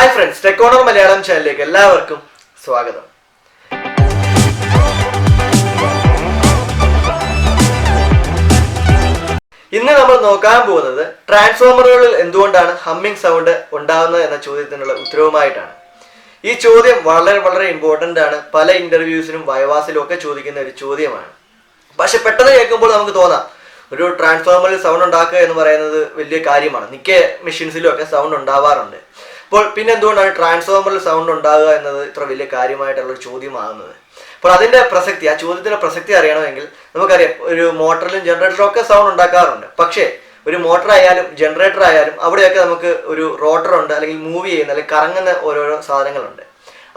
Hi friends, ടെക്കോണർ Malayalam ചാനലിലേക്ക് എല്ലാവർക്കും സ്വാഗതം. ഇന്ന് നമ്മൾ നോക്കാൻ പോകുന്നത് ട്രാൻസ്ഫോമറുകളിൽ എന്തുകൊണ്ടാണ് ഹമ്മിങ് സൗണ്ട് ഉണ്ടാകുന്നത് എന്ന ചോദ്യത്തിനുള്ള ഉത്തരവുമായിട്ടാണ്. ഈ ചോദ്യം വളരെ ഇമ്പോർട്ടൻ്റ് ആണ്. പല ഇന്റർവ്യൂസിനും വൈവാസിലും ഒക്കെ ചോദിക്കുന്ന ഒരു ചോദ്യമാണ്. പക്ഷെ പെട്ടെന്ന് കേൾക്കുമ്പോൾ നമുക്ക് തോന്നാം ഒരു ട്രാൻസ്ഫോമറിൽ സൗണ്ട് ഉണ്ടാക്കുക എന്ന് പറയുന്നത് വലിയ കാര്യമാണ്. മിക്ക മെഷീൻസിലും ഒക്കെ സൗണ്ട് ഉണ്ടാവാറുണ്ട്. അപ്പോൾ പിന്നെ എന്തുകൊണ്ടാണ് ട്രാൻസ്ഫോമറിൽ സൗണ്ട് ഉണ്ടാകുക എന്നത് ഇത്ര വലിയ കാര്യമായിട്ടുള്ള ഒരു ചോദ്യമാകുന്നത്? അപ്പോൾ അതിന്റെ പ്രസക്തി, ആ ചോദ്യത്തിന്റെ പ്രസക്തി അറിയണമെങ്കിൽ നമുക്കറിയാം, ഒരു മോട്ടറിലും ജനറേറ്ററിലും ഒക്കെ സൗണ്ട് ഉണ്ടാക്കാറുണ്ട്. പക്ഷേ ഒരു മോട്ടർ ആയാലും ജനറേറ്റർ ആയാലും അവിടെയൊക്കെ നമുക്ക് ഒരു റോട്ടർ ഉണ്ട്, അല്ലെങ്കിൽ മൂവ് ചെയ്യുന്ന അല്ലെങ്കിൽ കറങ്ങുന്ന ഓരോരോ സാധനങ്ങളുണ്ട്.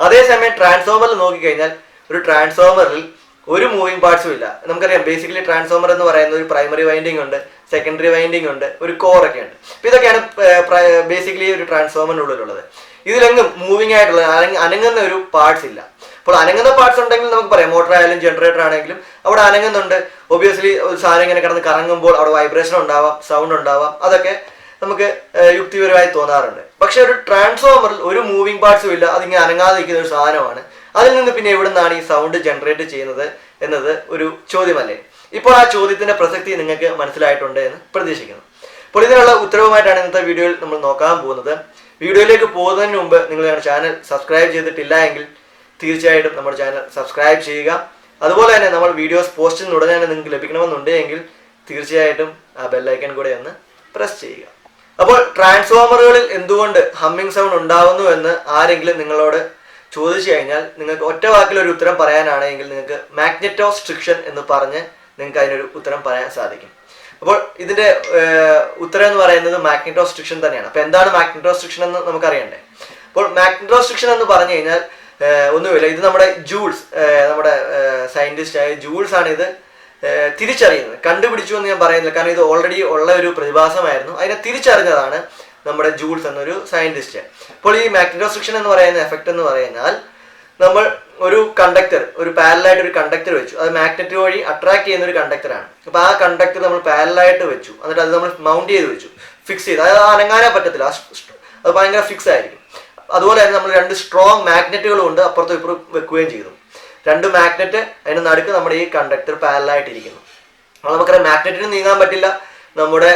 അതേസമയം ട്രാൻസ്ഫോമറിൽ നോക്കിക്കഴിഞ്ഞാൽ ഒരു ട്രാൻസ്ഫോമറിൽ ഒരു മൂവിങ് പാർട്സും ഇല്ല. നമുക്കറിയാം, ബേസിക്കലി ട്രാൻസ്ഫോമർ എന്ന് പറയുന്നത് ഒരു പ്രൈമറി വൈൻഡിങ് ഉണ്ട്, സെക്കൻഡറി വൈൻഡിങ് ഉണ്ട്, ഒരു കോറൊക്കെ ഉണ്ട്. അപ്പോൾ ഇതൊക്കെയാണ് ബേസിക്കലി ഒരു ട്രാൻസ്ഫോമറിനുള്ളിലുള്ളത്. ഇതിലെങ്ങും മൂവിങ് ആയിട്ടുള്ള അനങ്ങുന്ന ഒരു പാർട്സ് ഇല്ല. അപ്പോൾ അനങ്ങുന്ന പാർട്സ് ഉണ്ടെങ്കിൽ നമുക്ക് പറയാം, മോട്ടർ ആയാലും ജനറേറ്റർ ആണെങ്കിലും അവിടെ അനങ്ങുന്നുണ്ട്. ഒബ്വിയസ്ലി ഒരു സാധനം ഇങ്ങനെ കിടന്ന് കറങ്ങുമ്പോൾ അവിടെ വൈബ്രേഷൻ ഉണ്ടാവാം, സൗണ്ട് ഉണ്ടാവാം. അതൊക്കെ നമുക്ക് യുക്തിപരമായി തോന്നാറുണ്ട്. പക്ഷെ ഒരു ട്രാൻസ്ഫോമറിൽ ഒരു മൂവിങ് പാർട്സും ഇല്ല, അതിങ്ങനെ അനങ്ങാതെ നിൽക്കുന്ന ഒരു സാധനമാണ്. അതിൽ നിന്ന് പിന്നെ എവിടെ നിന്നാണ് ഈ സൗണ്ട് ജനറേറ്റ് ചെയ്യുന്നത് എന്നത് ഒരു ചോദ്യമല്ലേ? ഇപ്പോൾ ആ ചോദ്യത്തിന്റെ പ്രസക്തി നിങ്ങൾക്ക് മനസ്സിലായിട്ടുണ്ട് എന്ന് പ്രതീക്ഷിക്കുന്നു. അപ്പോൾ ഇതിനുള്ള ഉത്തരവുമായിട്ടാണ് ഇന്നത്തെ വീഡിയോയിൽ നമ്മൾ നോക്കാൻ പോകുന്നത്. വീഡിയോയിലേക്ക് പോകുന്നതിന് മുമ്പ് നിങ്ങൾ ഞങ്ങളുടെ ചാനൽ സബ്സ്ക്രൈബ് ചെയ്തിട്ടില്ല എങ്കിൽ തീർച്ചയായിട്ടും നമ്മുടെ ചാനൽ സബ്സ്ക്രൈബ് ചെയ്യുക. അതുപോലെ തന്നെ നമ്മൾ വീഡിയോസ് പോസ്റ്റ് ചെയ്യുന്ന ഉടനെ തന്നെ നിങ്ങൾക്ക് ലഭിക്കണമെന്നുണ്ടെങ്കിൽ തീർച്ചയായിട്ടും ആ ബെല്ലൈക്കൺ കൂടെ ഒന്ന് പ്രസ് ചെയ്യുക. അപ്പോൾ ട്രാൻസ്ഫോമറുകളിൽ എന്തുകൊണ്ട് ഹമ്മിങ് സൗണ്ട് ഉണ്ടാകുന്നു എന്ന് ആരെങ്കിലും നിങ്ങളോട് ചോദിച്ചു കഴിഞ്ഞാൽ നിങ്ങൾക്ക് ഒറ്റ വാക്കിൽ ഒരു ഉത്തരം പറയാനാണെങ്കിൽ നിങ്ങൾക്ക് മാഗ്നെറ്റോസ്ട്രിക്ഷൻ എന്ന് പറഞ്ഞ് നിങ്ങൾക്ക് അതിനൊരു ഉത്തരം പറയാൻ സാധിക്കും. അപ്പോൾ ഇതിന്റെ ഉത്തരം എന്ന് പറയുന്നത് മാഗ്നെറ്റോസ്ട്രിക്ഷൻ തന്നെയാണ്. അപ്പോൾ എന്താണ് മാഗ്നെറ്റോസ്ട്രിക്ഷൻ എന്ന് നമുക്കറിയണ്ടേ? അപ്പോൾ മാഗ്നെറ്റോസ്ട്രിക്ഷൻ എന്ന് പറഞ്ഞു കഴിഞ്ഞാൽ ഒന്നുമില്ല, ഇത് നമ്മുടെ ജൂൾസ്, നമ്മുടെ സയന്റിസ്റ്റ് ആയ ജൂൾസ് ആണ് ഇത് തിരിച്ചറിയുന്നത്. കണ്ടുപിടിച്ചു എന്ന് ഞാൻ പറയുന്നില്ല, കാരണം ഇത് ഓൾറെഡി ഉള്ള ഒരു പ്രതിഭാസമായിരുന്നു. അതിനെ തിരിച്ചറിഞ്ഞതാണ് നമ്മുടെ ജൂൾസ് എന്നൊരു സയന്റിസ്റ്റ്. അപ്പോൾ ഈ മാഗ്നെറ്റോസ്ട്രിക്ഷൻ എന്ന് പറയുന്ന എഫക്റ്റ് എന്ന് പറഞ്ഞാൽ, നമ്മൾ ഒരു കണ്ടക്ടർ, ഒരു പാരലായിട്ട് ഒരു കണ്ടക്ടർ വെച്ചു, അത് മാഗ്നറ്റ് വഴി അട്രാക്ട് ചെയ്യുന്ന ഒരു കണ്ടക്ടറാണ്. അപ്പോൾ ആ കണ്ടക്ടർ നമ്മൾ പാരലായിട്ട് വെച്ചു, എന്നിട്ട് അത് നമ്മൾ മൗണ്ട് ചെയ്ത് വെച്ചു, ഫിക്സ് ചെയ്ത്. അതായത് അനങ്ങാനേ പറ്റത്തില്ല, അത് ഭയങ്കര ഫിക്സ് ആയിരിക്കും. അതുപോലെ തന്നെ നമ്മൾ രണ്ട് സ്ട്രോങ് മാഗ്നറ്റുകളും ഉണ്ട്, അപ്പുറത്തും ഇപ്പുറം വെക്കുകയും ചെയ്തു. രണ്ട് മാഗ്നറ്റ്, അതിന് നടുക്ക് നമ്മുടെ ഈ കണ്ടക്ടർ പാരലായിട്ടിരിക്കുന്നു. അപ്പോൾ നമുക്കറിയാം, മാഗ്നറ്റിന് നീങ്ങാൻ പറ്റില്ല, നമ്മുടെ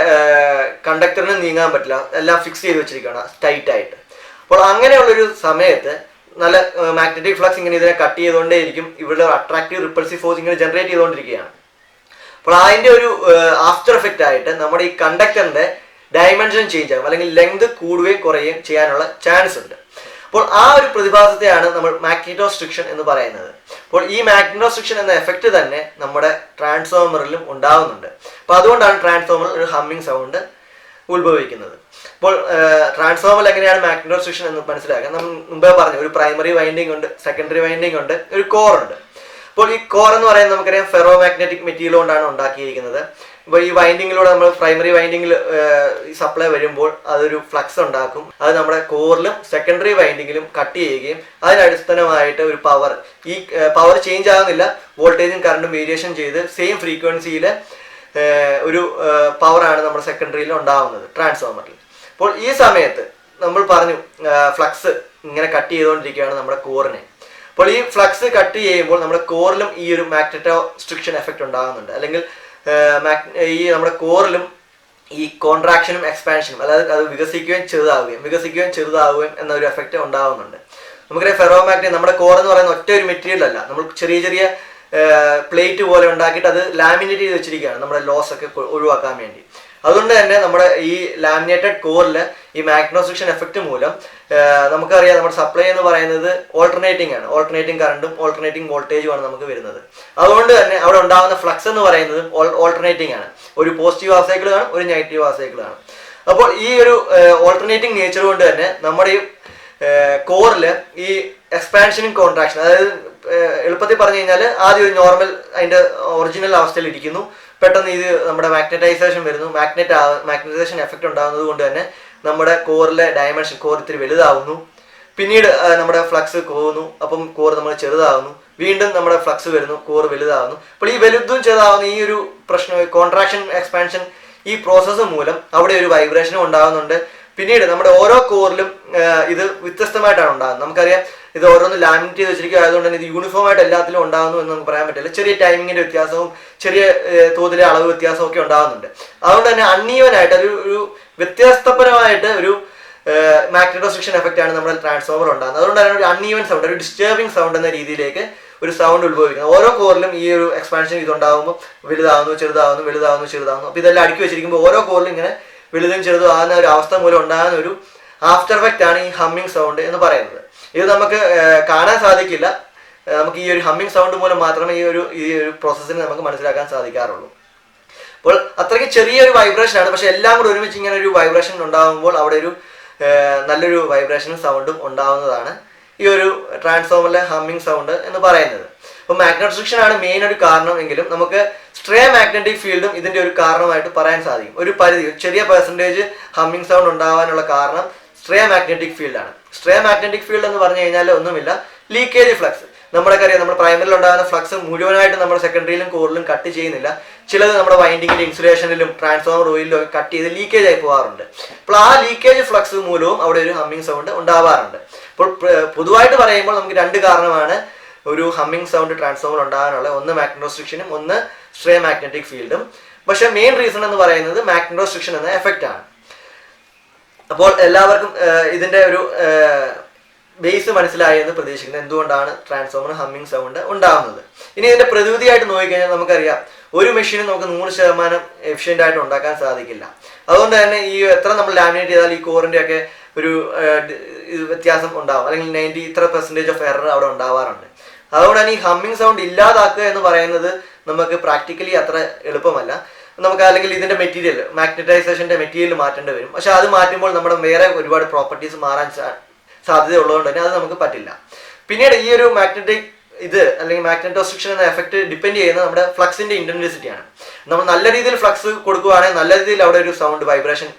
കണ്ടക്ടറിന് നീങ്ങാൻ പറ്റില്ല, എല്ലാം ഫിക്സ് ചെയ്ത് വെച്ചിരിക്കുകയാണ് ടൈറ്റ് ആയിട്ട്. അപ്പോൾ അങ്ങനെയുള്ളൊരു സമയത്ത് നല്ല മാഗ്നറ്റിക് ഫ്ലക്സ് ഇങ്ങനെ ഇതിനെ കട്ട് ചെയ്തുകൊണ്ടേയിരിക്കും, ഇവിടെ അട്രാക്റ്റീവ് റിപ്പൾസീവ് ഫോഴ്സ് ഇങ്ങനെ ജനറേറ്റ് ചെയ്തുകൊണ്ടിരിക്കുകയാണ്. അപ്പോൾ അതിൻ്റെ ഒരു ആഫ്റ്റർ എഫക്റ്റ് ആയിട്ട് നമ്മുടെ ഈ കണ്ടക്ടറിന്റെ ഡയമെൻഷൻ ചേഞ്ച് ആകും, അല്ലെങ്കിൽ ലെങ്ത് കൂടുകയും കുറയുകയും ചെയ്യാനുള്ള ചാൻസ് ഉണ്ട്. അപ്പോൾ ആ ഒരു പ്രതിഭാസത്തെയാണ് നമ്മൾ മാഗ്നെറ്റോസ്ട്രിക്ഷൻ എന്ന് പറയുന്നത്. അപ്പോൾ ഈ മാഗ്നെറ്റോസ്ട്രിക്ഷൻ എന്ന എഫക്റ്റ് തന്നെ നമ്മുടെ ട്രാൻസ്ഫോമറിലും ഉണ്ടാവുന്നുണ്ട്. അപ്പോൾ അതുകൊണ്ടാണ് ട്രാൻസ്ഫോമറിൽ ഒരു ഹമ്മിങ് സൗണ്ട് ഉത്ഭവിക്കുന്നത്. അപ്പോൾ ട്രാൻസ്ഫോമറിൽ എങ്ങനെയാണ് മാഗ്നെറ്റോസ്ട്രിക്ഷൻ എന്ന് മനസ്സിലാക്കാൻ നമ്മൾ മുമ്പേ പറഞ്ഞു, ഒരു പ്രൈമറി വൈൻഡിങ് ഉണ്ട്, സെക്കൻഡറി വൈൻഡിങ് ഉണ്ട്, ഒരു കോർ ഉണ്ട്. അപ്പോൾ ഈ കോർ എന്ന് പറയുന്നത് നമുക്കറിയാം ഫെറോ മാഗ്നറ്റിക് മെറ്റീരിയൽ കൊണ്ടാണ് ഉണ്ടാക്കിയിരിക്കുന്നത്. ഇപ്പോൾ ഈ വൈൻഡിങ്ങിലൂടെ നമ്മൾ പ്രൈമറി വൈൻഡിങ്ങിൽ സപ്ലൈ വരുമ്പോൾ അതൊരു ഫ്ലക്സ് ഉണ്ടാക്കും. അത് നമ്മുടെ കോറിലും സെക്കൻഡറി വൈൻഡിങ്ങിലും കട്ട് ചെയ്യുകയും അതിനടിസ്ഥാനമായിട്ട് ഒരു പവർ, ഈ പവർ ചേഞ്ച് ആകുന്നില്ല, വോൾട്ടേജും കറണ്ടും വേരിയേഷൻ ചെയ്ത് സെയിം ഫ്രീക്വൻസിയിൽ ഒരു പവറാണ് നമ്മുടെ സെക്കൻഡറിയിൽ ഉണ്ടാകുന്നത് ട്രാൻസ്ഫോമറിൽ. അപ്പോൾ ഈ സമയത്ത് നമ്മൾ പറഞ്ഞു ഫ്ലക്സ് ഇങ്ങനെ കട്ട് ചെയ്തുകൊണ്ടിരിക്കുകയാണ് നമ്മുടെ കോറിനെ. അപ്പോൾ ഈ ഫ്ലക്സ് കട്ട് ചെയ്യുമ്പോൾ നമ്മുടെ കോറിലും ഈ ഒരു മാഗ്നെറ്റോസ്ട്രിക്ഷൻ എഫക്റ്റ് ഉണ്ടാകുന്നുണ്ട്, അല്ലെങ്കിൽ ഈ നമ്മുടെ കോറിലും ഈ കോൺട്രാക്ഷനും എക്സ്പാൻഷനും, അതായത് അത് വികസിക്കുകയും ചെറുതാവുകയും എന്നൊരു എഫക്റ്റ് ഉണ്ടാകുന്നുണ്ട്. നമുക്കറിയാം, ഫെറോ മാഗ്നറ്റ്, നമ്മുടെ കോർ എന്ന് പറയുന്ന ഒറ്റ ഒരു മെറ്റീരിയൽ അല്ല, നമ്മൾ ചെറിയ പ്ലേറ്റ് പോലെ ഉണ്ടാക്കിയിട്ട് അത് ലാമിനേറ്റ് ചെയ്ത് വെച്ചിരിക്കുകയാണ് നമ്മുടെ ലോസ് ഒക്കെ ഒഴിവാക്കാൻ വേണ്ടി. അതുകൊണ്ട് തന്നെ നമ്മുടെ ഈ ലാമിനേറ്റഡ് കോറിൽ ഈ മാഗ്നെറ്റോസ്ട്രിക്ഷൻ എഫക്റ്റ് മൂലം നമുക്കറിയാം, നമ്മുടെ സപ്ലൈ എന്ന് പറയുന്നത് ഓൾട്ടർനേറ്റിംഗ് ആണ്, ഓൾട്ടർനേറ്റിംഗ് കറണ്ടും ഓൾട്ടർനേറ്റിംഗ് വോൾട്ടേജുമാണ് നമുക്ക് വരുന്നത്. അതുകൊണ്ട് തന്നെ അവിടെ ഉണ്ടാകുന്ന ഫ്ലക്സ് എന്ന് പറയുന്നത് ഓൾട്ടർനേറ്റിംഗ് ആണ്, ഒരു പോസിറ്റീവ് ഹാഫ് സൈക്കിൾ കാണും, ഒരു നെഗറ്റീവ് ഹാഫ് സൈക്കിൾ കാണും. അപ്പോൾ ഈ ഒരു ഓൾട്ടർനേറ്റിംഗ് നേച്ചർ കൊണ്ട് തന്നെ നമ്മുടെ ഈ കോറിൽ ഈ എക്സ്പാൻഷനും കോൺട്രാക്ഷൻ, അതായത് എളുപ്പത്തിൽ പറഞ്ഞു കഴിഞ്ഞാൽ ആദ്യം ഒരു നോർമൽ അതിൻ്റെ ഒറിജിനൽ അവസ്ഥയിൽ ഇരിക്കുന്നു, പെട്ടെന്ന് ഇത് നമ്മുടെ മാഗ്നറ്റൈസേഷൻ വരുന്നു, മാഗ്നറ്റൈസേഷൻ എഫക്റ്റ് ഉണ്ടാകുന്നത് കൊണ്ട് തന്നെ നമ്മുടെ കോറിലെ ഡയമെൻഷൻ, കോർ ഇത്തിരി വലുതാവുന്നു, പിന്നീട് നമ്മുടെ ഫ്ലക്സ് പോകുന്നു, അപ്പം കോർ നമ്മൾ ചെറുതാവുന്നു, വീണ്ടും നമ്മുടെ ഫ്ലക്സ് വരുന്നു, കോർ വലുതാവുന്നു. അപ്പോൾ ഈ വലുതും ചെറുതാവുന്ന ഈ ഒരു പ്രശ്നം, കോൺട്രാക്ഷൻ എക്സ്പാൻഷൻ, ഈ പ്രോസസ്സ് മൂലം അവിടെ ഒരു വൈബ്രേഷനും ഉണ്ടാകുന്നുണ്ട്, പിന്നീട് നമ്മുടെ ഓരോ കോറിലും ഇത് വ്യത്യസ്തമായിട്ടാണ് ഉണ്ടാകുന്നത്. നമുക്കറിയാം ഇത് ഓരോന്ന് ലാമിനേറ്റ് ചെയ്ത് വെച്ചിരിക്കുക ആയതുകൊണ്ട് തന്നെ ഇത് യൂണിഫോം ആയിട്ട് എല്ലാത്തിലും ഉണ്ടാകുന്നു എന്ന് നമുക്ക് പറയാൻ പറ്റില്ല. ചെറിയ ടൈമിങ്ങിന്റെ വ്യത്യാസവും ചെറിയ തോതിലെ അളവ് വ്യത്യാസവും ഒക്കെ ഉണ്ടാകുന്നുണ്ട്. അതുകൊണ്ട് തന്നെ അൺഈവൻ ആയിട്ട് ഒരു വ്യത്യസ്തപരമായിട്ട് ഒരു മാഗ്നറ്റോസ്ട്രിക്ഷൻ എഫക്റ്റ് ആണ് നമ്മുടെ ട്രാൻസ്ഫോമർ ഉണ്ടാകുന്നത്. അതുകൊണ്ട് തന്നെ ഒരു അൺഈവൻ സൗണ്ട്, ഒരു ഡിസ്റ്റർബിംഗ് സൗണ്ട് എന്ന രീതിയിലേക്ക് ഒരു സൗണ്ട് ഉത്ഭവിക്കുന്നത്. ഓരോ കോറിലും ഈ ഒരു എക്സ്പാൻഷൻ ഇതുണ്ടാകുമ്പോൾ വലുതാവുന്നു, ചെറുതാവുന്നു, വലുതാവുന്നു, ചെറുതാവുന്നു. അപ്പോൾ ഇതെല്ലാം അടുക്കി വെച്ചിരിക്കുമ്പോൾ ഓരോ കോറിലും ഇങ്ങനെ വലുതും ചെറുതും ആകുന്ന ഒരു അവസ്ഥ മൂലം ഉണ്ടാകുന്ന ഒരു ആഫ്റ്റർ എഫക്റ്റ് ആണ് ഈ ഹമ്മിങ് സൗണ്ട് എന്ന് പറയുന്നത്. ഇത് നമുക്ക് കാണാൻ സാധിക്കില്ല. നമുക്ക് ഈ ഒരു ഹമ്മിങ് സൗണ്ട് മൂലം മാത്രമേ ഈ ഒരു പ്രോസസ്സിനെ നമുക്ക് മനസ്സിലാക്കാൻ സാധിക്കാറുള്ളൂ. അപ്പോൾ അത്രയ്ക്ക് ചെറിയൊരു വൈബ്രേഷൻ ആണ്, പക്ഷെ എല്ലാം കൂടെ ഒരുമിച്ച് ഇങ്ങനെ ഒരു വൈബ്രേഷൻ ഉണ്ടാകുമ്പോൾ അവിടെ ഒരു നല്ലൊരു വൈബ്രേഷനും സൗണ്ടും ഉണ്ടാകുന്നതാണ് ഈ ഒരു ട്രാൻസ്ഫോമറിലെ ഹമ്മിങ് സൗണ്ട് എന്ന് പറയുന്നത്. അപ്പോൾ മാഗ്നറ്റോസ്ട്രിക്ഷൻ ആണ് മെയിൻ ഒരു കാരണമെങ്കിലും നമുക്ക് സ്ട്രേ മാഗ്നറ്റിക് ഫീൽഡും ഇതിന്റെ ഒരു കാരണമായിട്ട് പറയാൻ സാധിക്കും. ഒരു പരിധി, ചെറിയ പെർസെൻറ്റേജ് ഹമ്മിങ് സൗണ്ട് ഉണ്ടാകാനുള്ള കാരണം സ്ട്രേ മാഗ്നറ്റിക് ഫീൽഡാണ്. സ്ട്രേ മാഗ്നറ്റിക് ഫീൽഡ് എന്ന് പറഞ്ഞു കഴിഞ്ഞാൽ ഒന്നുമില്ല, ലീക്കേജ് ഫ്ലക്സ്. നമ്മളൊക്കെ അറിയാം, നമ്മുടെ പ്രൈമറിയിൽ ഉണ്ടാകുന്ന ഫ്ലക്സ് മുഴുവനായിട്ട് നമ്മൾ സെക്കൻഡറിയിലും കോറിലും കട്ട് ചെയ്യുന്നില്ല. ചിലത് നമ്മുടെ വൈൻഡിങ്ങിന്റെ ഇൻസുലേഷനിലും ട്രാൻസ്ഫോമർ ഓയിലും ഒക്കെ കട്ട് ചെയ്ത് ലീക്കേജ് ആയി പോകാറുണ്ട്. അപ്പോൾ ആ ലീക്കേജ് ഫ്ലക്സ് മൂലവും അവിടെ ഒരു ഹമ്മിങ് സൗണ്ട് ഉണ്ടാവാറുണ്ട്. അപ്പോൾ പൊതുവായിട്ട് പറയുമ്പോൾ നമുക്ക് രണ്ട് കാരണമാണ് ഒരു ഹമ്മിങ് സൗണ്ട് ട്രാൻസ്ഫോമർ ഉണ്ടാകാനുള്ള, ഒന്ന് മാഗ്നറ്റോസ്ട്രിക്ഷനും ഒന്ന് സ്ട്രേ മാഗ്നറ്റിക് ഫീൽഡും. പക്ഷെ മെയിൻ റീസൺ എന്ന് പറയുന്നത് മാഗ്നറ്റോസ്ട്രിക്ഷൻ എന്ന എഫക്റ്റ് ആണ്. അപ്പോൾ എല്ലാവർക്കും ഇതിന്റെ ഒരു ബേസ് മനസ്സിലായി എന്ന് പ്രതീക്ഷിക്കുന്നത് എന്തുകൊണ്ടാണ് ട്രാൻസ്ഫോമർ ഹമ്മിങ് സൗണ്ട് ഉണ്ടാകുന്നത്. ഇനി ഇതിന്റെ പ്രതിവിധിയായിട്ട് നോക്കിക്കഴിഞ്ഞാൽ നമുക്കറിയാം, ഒരു മെഷീനും നമുക്ക് 100% എഫിഷ്യൻ്റ് ആയിട്ട് ഉണ്ടാക്കാൻ സാധിക്കില്ല. അതുകൊണ്ട് തന്നെ ഈ എത്ര നമ്മൾ ലാമിനേറ്റ് ചെയ്താൽ ഈ കോറിന്റെ ഒക്കെ ഒരു വ്യത്യാസം ഉണ്ടാവും, അല്ലെങ്കിൽ 93% ഓഫ് എറർ അവിടെ ഉണ്ടാവാറുണ്ട്. അതുകൊണ്ട് തന്നെ ഈ ഹമ്മിങ് സൗണ്ട് ഇല്ലാതാക്കുക എന്ന് പറയുന്നത് നമുക്ക് പ്രാക്ടിക്കലി അത്ര എളുപ്പമല്ല. നമുക്ക് അല്ലെങ്കിൽ ഇതിന്റെ മെറ്റീരിയൽ, മാഗ്നറ്റൈസേഷന്റെ മെറ്റീരിയൽ മാറ്റേണ്ടി വരും. പക്ഷെ അത് മാറ്റുമ്പോൾ നമ്മുടെ വേറെ ഒരുപാട് പ്രോപ്പർട്ടീസ് മാറാൻ സാധ്യതയുള്ളതുകൊണ്ട് തന്നെ അത് നമുക്ക് പറ്റില്ല. പിന്നീട് ഈ ഒരു മാഗ്നറ്റിക് അല്ലെങ്കിൽ മാഗ്നറ്റോസ്ട്രിക്ഷൻ എന്ന എഫക്റ്റ് ഡിപ്പെൻഡ് ചെയ്യുന്നത് നമ്മുടെ ഫ്ലക്സിന്റെ ഇന്റൻസിറ്റിയാണ്. നമ്മൾ നല്ല രീതിയിൽ ഫ്ലക്സ് കൊടുക്കുകയാണെങ്കിൽ നല്ല രീതിയിൽ അവിടെ ഒരു സൗണ്ട്, വൈബ്രേഷൻ,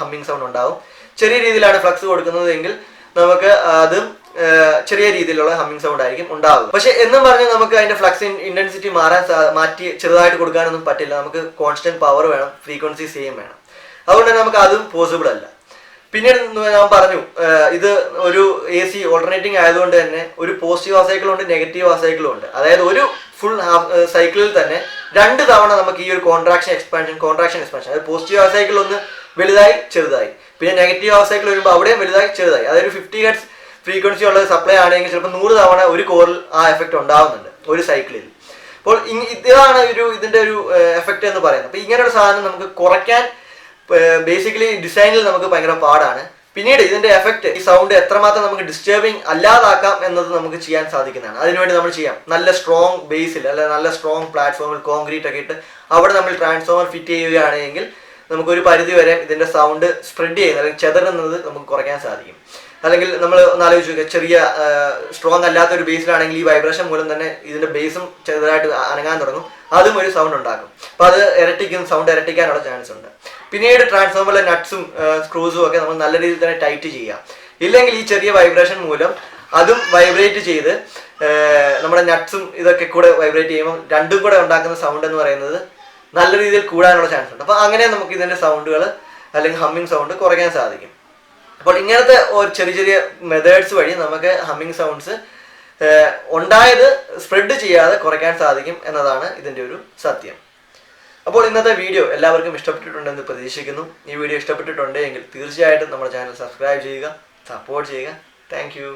ഹമ്മിങ് സൗണ്ട് ഉണ്ടാവും. ചെറിയ രീതിയിലാണ് ഫ്ലക്സ് കൊടുക്കുന്നത് എങ്കിൽ നമുക്ക് അതും ചെറിയ രീതിയിലുള്ള ഹമ്മിങ് സൗണ്ട് ആയിരിക്കും ഉണ്ടാവുക. പക്ഷെ എന്നും പറഞ്ഞ് നമുക്ക് അതിന്റെ ഫ്ലക്സ് ഇന്റൻസിറ്റി മാറ്റി ചെറുതായിട്ട് കൊടുക്കാനൊന്നും പറ്റില്ല. നമുക്ക് കോൺസ്റ്റന്റ് പവർ വേണം, ഫ്രീക്വൻസി സെയിം വേണം. അതുകൊണ്ട് തന്നെ നമുക്ക് അതും പോസിബിൾ അല്ല. പിന്നീട് ഞാൻ പറഞ്ഞു, ഇത് ഒരു AC ഓൾട്ടർനേറ്റിംഗ് ആയതുകൊണ്ട് തന്നെ ഒരു പോസിറ്റീവ് ഹാഫ് സൈക്കിളും ഉണ്ട്, നെഗറ്റീവ് ഹാഫ് സൈക്കിളും ഉണ്ട്. അതായത് ഒരു ഫുൾ സൈക്കിളിൽ തന്നെ 2 തവണ നമുക്ക് ഈ ഒരു കോൺട്രാക്ഷൻ എക്സ്പാൻഷൻ അതായത് പോസിറ്റീവ് ഹാഫ് സൈക്കിൾ ഒന്ന് വലുതായി ചെറുതായി, പിന്നെ നെഗറ്റീവ് ഹാഫ് സൈക്കിൾ വരുമ്പോൾ അവിടെയും വലുതായി ചെറുതായി. അതായത് 50 ഹെർട്സ് ഫ്രീക്വൻസി ഉള്ള സപ്ലൈ ആണെങ്കിൽ ചിലപ്പോൾ 100 തവണ ഒരു കോറിൽ ആ എഫക്റ്റ് ഉണ്ടാവുന്നുണ്ട് ഒരു സൈക്കിളിൽ. അപ്പോൾ ഇതാണ് ഇതിന്റെ ഒരു എഫക്റ്റ് എന്ന് പറയുന്നത്. അപ്പോൾ ഇങ്ങനൊരു സാധനം നമുക്ക് കുറയ്ക്കാൻ ബേസിക്കലി ഡിസൈനിൽ നമുക്ക് ഭയങ്കര പാടാണ്. പിന്നീട് ഇതിന്റെ എഫക്റ്റ്, ഈ സൗണ്ട് എത്രമാത്രം നമുക്ക് ഡിസ്റ്റർബിങ് അല്ലാതാക്കാം എന്നത് നമുക്ക് ചെയ്യാൻ സാധിക്കുന്നതാണ്. അതിനുവേണ്ടി നമ്മൾ ചെയ്യാം, നല്ല സ്ട്രോങ് ബേസിൽ അല്ലെങ്കിൽ നല്ല സ്ട്രോങ് പ്ലാറ്റ്ഫോമിൽ കോൺക്രീറ്റ് ഒക്കെ ഇട്ട് അവിടെ നമ്മൾ ട്രാൻസ്ഫോമർ ഫിറ്റ് ചെയ്യുകയാണെങ്കിൽ നമുക്കൊരു പരിധി വരെ ഇതിന്റെ സൗണ്ട് സ്പ്രെഡ് ചെയ്യുന്നത് അല്ലെങ്കിൽ ചെതറുന്നത് നമുക്ക് കുറയ്ക്കാൻ സാധിക്കും. അല്ലെങ്കിൽ നമ്മൾ ഒന്ന് ആലോചിച്ച് നോക്കുക, ചെറിയ സ്ട്രോങ് അല്ലാത്തൊരു ബേസിലാണെങ്കിൽ ഈ വൈബ്രേഷൻ മൂലം തന്നെ ഇതിന്റെ ബേസും ചെറുതായിട്ട് അനങ്ങാൻ തുടങ്ങും, അതും ഒരു സൗണ്ട് ഉണ്ടാക്കും. അപ്പൊ അത് സൗണ്ട് ഇരട്ടിക്കാനുള്ള ചാൻസ് ഉണ്ട്. പിന്നീട് ട്രാൻസ്ഫോമറിലെ നട്ട്സും സ്ക്രൂസും ഒക്കെ നമ്മൾ നല്ല രീതിയിൽ തന്നെ ടൈറ്റ് ചെയ്യുക. ഇല്ലെങ്കിൽ ഈ ചെറിയ വൈബ്രേഷൻ മൂലം അതും വൈബ്രേറ്റ് ചെയ്ത് നമ്മുടെ നട്ട്സും ഇതൊക്കെ കൂടെ വൈബ്രേറ്റ് ചെയ്യുമ്പോൾ രണ്ടും കൂടെ ഉണ്ടാക്കുന്ന സൗണ്ട് എന്ന് പറയുന്നത് നല്ല രീതിയിൽ കൂടാനുള്ള ചാൻസ് ഉണ്ട്. അപ്പൊ അങ്ങനെ നമുക്ക് ഇതിന്റെ സൗണ്ടുകൾ അല്ലെങ്കിൽ ഹമ്മിങ് സൗണ്ട് കുറയ്ക്കാൻ സാധിക്കും. അപ്പോൾ ഇങ്ങനത്തെ ചെറിയ മെത്തേഡ്സ് വഴി നമുക്ക് ഹമ്മിങ് സൗണ്ട്സ് ഉണ്ടായത് സ്പ്രെഡ് ചെയ്യാതെ കുറയ്ക്കാൻ സാധിക്കും എന്നതാണ് ഇതിന്റെ ഒരു സത്യം. അപ്പോൾ ഇന്നത്തെ വീഡിയോ എല്ലാവർക്കും ഇഷ്ടപ്പെട്ടിട്ടുണ്ടെന്ന് പ്രതീക്ഷിക്കുന്നു. ഈ വീഡിയോ ഇഷ്ടപ്പെട്ടിട്ടുണ്ടെങ്കിൽ തീർച്ചയായിട്ടും നമ്മുടെ ചാനൽ സബ്സ്ക്രൈബ് ചെയ്യുക, സപ്പോർട്ട് ചെയ്യുക. Thank you.